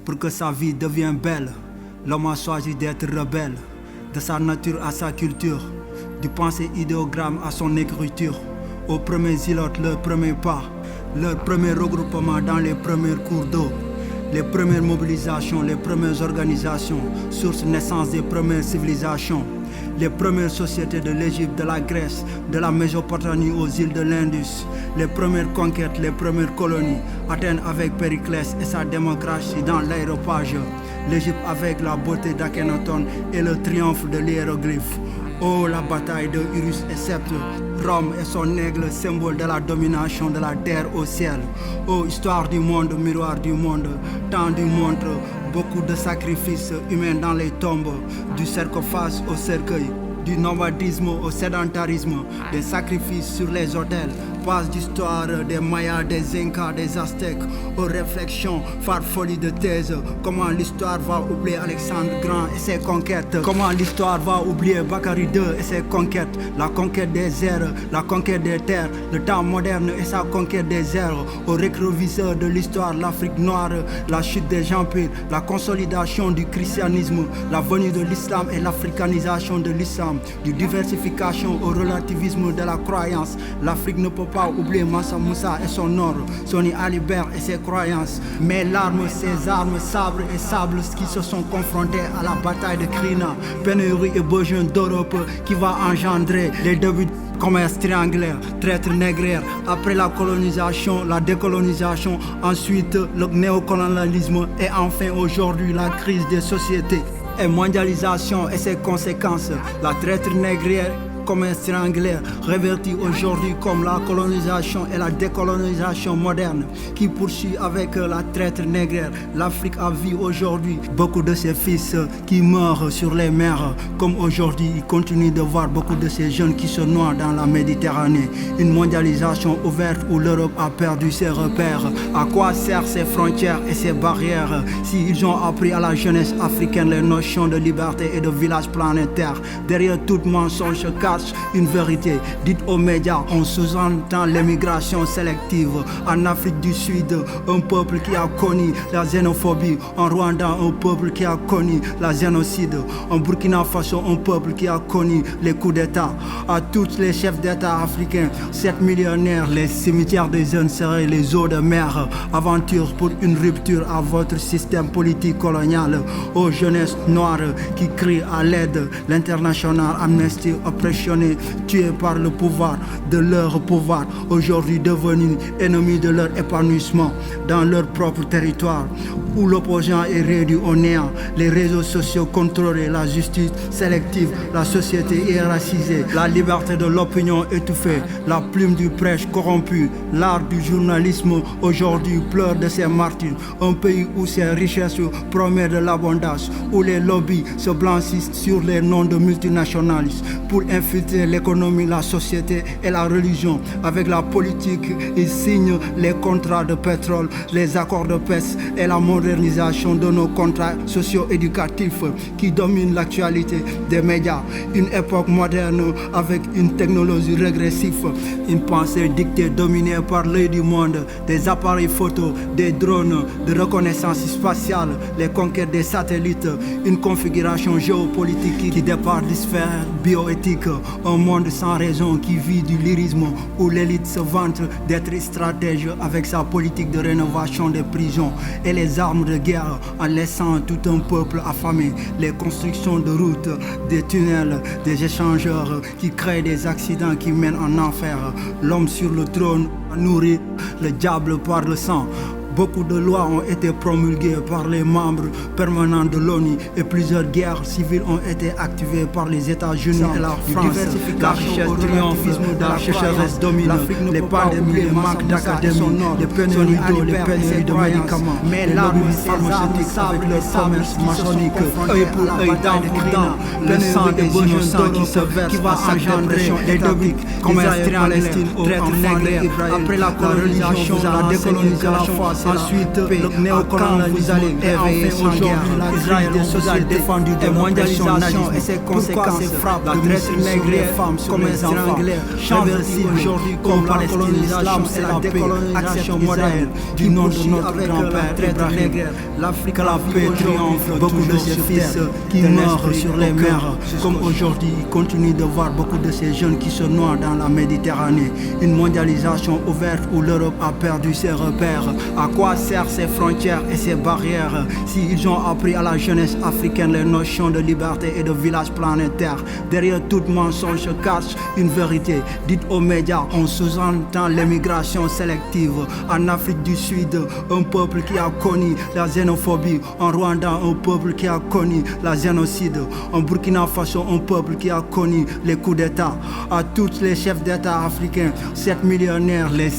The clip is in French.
Pour que sa vie devienne belle, l'homme a choisi d'être rebelle. De sa nature à sa culture, du pensée idéogramme à son écriture. Aux premiers îlots, leur premier pas, leur premier regroupement dans les premiers cours d'eau. Les premières mobilisations, les premières organisations, source naissance des premières civilisations. Les premières sociétés de l'Égypte, de la Grèce, de la Mésopotamie aux îles de l'Indus. Les premières conquêtes, les premières colonies. Athènes avec Périclès et sa démocratie dans l'aéropage. L'Égypte avec la beauté d'Akhenaton et le triomphe de l'hiéroglyphe. Oh, la bataille de Urus et Sceptre, Rome et son aigle, symbole de la domination de la terre au ciel. Oh, histoire du monde, miroir du monde, temps du montre, beaucoup de sacrifices humains dans les tombes, du sarcophage au cercueil, du nomadisme au sédentarisme, des sacrifices sur les autels, passe d'histoire des Mayas, des Incas, des Aztèques, aux réflexions farfolies de thèse. Comment l'histoire va oublier Alexandre Grand et ses conquêtes? Comment l'histoire va oublier Bakary II et ses conquêtes? La conquête des airs, la conquête des terres, le temps moderne et sa conquête des airs. Aux rétroviseurs de l'histoire, l'Afrique noire, la chute des empires, la consolidation du christianisme, la venue de l'islam et l'africanisation de l'islam, du diversification au relativisme de la croyance. L'Afrique ne peut pas oublier Mansa Moussa et son or, Soni Alibert et ses croyances, mais l'arme, ses armes, sabres et sables qui se sont confrontés à la bataille de Krina, pénurie et besoin d'Europe qui va engendrer les débuts du commerce triangulaire, traître négrière, après la colonisation, la décolonisation, ensuite le néocolonialisme et enfin aujourd'hui la crise des sociétés et mondialisation et ses conséquences, la traître négrière, commerce triangulaire, réverti aujourd'hui comme la colonisation et la décolonisation moderne qui poursuit avec la traite négrière. L'Afrique a vu aujourd'hui beaucoup de ses fils qui meurent sur les mers, comme aujourd'hui il continue de voir beaucoup de ces jeunes qui se noient dans la Méditerranée. Une mondialisation ouverte où l'Europe a perdu ses repères. À quoi servent ses frontières et ses barrières si ils ont appris à la jeunesse africaine les notions de liberté et de village planétaire? Derrière toute mensonge une vérité dite aux médias, on sous-entend l'émigration sélective. En Afrique du Sud, un peuple qui a connu la xénophobie. En Rwanda, un peuple qui a connu la génocide. En Burkina Faso, un peuple qui a connu les coups d'État. À tous les chefs d'État africains, 7 millionnaires, les cimetières des jeunes seraient les eaux de mer. Aventure pour une rupture à votre système politique colonial. Aux jeunesses noires qui crient à l'aide, l'international Amnesty Oppression, tués par le pouvoir de leur pouvoir, aujourd'hui devenus ennemis de leur épanouissement dans leur propre territoire, où l'opposant est réduit au néant, les réseaux sociaux contrôlés, la justice sélective, la société hiérarchisée, la liberté de l'opinion étouffée, la plume du prêche corrompu, l'art du journalisme aujourd'hui pleure de ses martyrs, un pays où ses richesses promettent de l'abondance, où les lobbies se blanchissent sur les noms de multinationalistes pour infiltrer l'économie, la société et la religion. Avec la politique, ils signent les contrats de pétrole, les accords de paix et la modernisation de nos contrats socio-éducatifs qui dominent l'actualité des médias. Une époque moderne avec une technologie régressive, une pensée dictée, dominée par l'œil du monde, des appareils photo, des drones de reconnaissance spatiale, les conquêtes des satellites, une configuration géopolitique qui dépasse les sphères bioéthiques. Un monde sans raison qui vit du lyrisme où l'élite se vante d'être stratège avec sa politique de rénovation des prisons et les armes de guerre en laissant tout un peuple affamé. Les constructions de routes, des tunnels, des échangeurs qui créent des accidents qui mènent en enfer. L'homme sur le trône nourrit le diable par le sang. Beaucoup de lois ont été promulguées par les membres permanents de l'ONU et plusieurs guerres civiles ont été activées par les États-Unis et la France. La richesse triomphe, la sécheresse domine, les pandémies, les manques d'académie, les pénuries d'eau, les pénuries de médicaments, mais l'arme pharmaceutique avec le commerce maçonnique, œil pour œil, dent pour dent, le sang des innocents qui se verse, qui va engendrer les débuts, commerce Palestine, traite négrière, après la colonisation, la décolonisation, c'est ensuite le néocolonialisme et enfin aujourd'hui la crise des sociétés défendue de mondialisation et ses conséquences frappent la traite nègre les femmes comme les enfants change aujourd'hui comme la colonisation et la décolonisation moderne du nom de notre grand-père Ibrahim. L'Afrique la paix triomphe, beaucoup de ses fils qui meurent sur les mers comme aujourd'hui il continue de voir beaucoup de ces jeunes qui se noient dans la Méditerranée. Une mondialisation ouverte où l'Europe a perdu ses repères. À quoi servent ces frontières et ces barrières s'ils ont appris à la jeunesse africaine les notions de liberté et de village planétaire? Derrière tout mensonge se cache une vérité. Dites aux médias, on sous-entend l'immigration sélective. En Afrique du Sud, un peuple qui a connu la xénophobie. En Rwanda, un peuple qui a connu la génocide. En Burkina Faso, un peuple qui a connu les coups d'État. À tous les chefs d'État africains, 7 millionnaires, les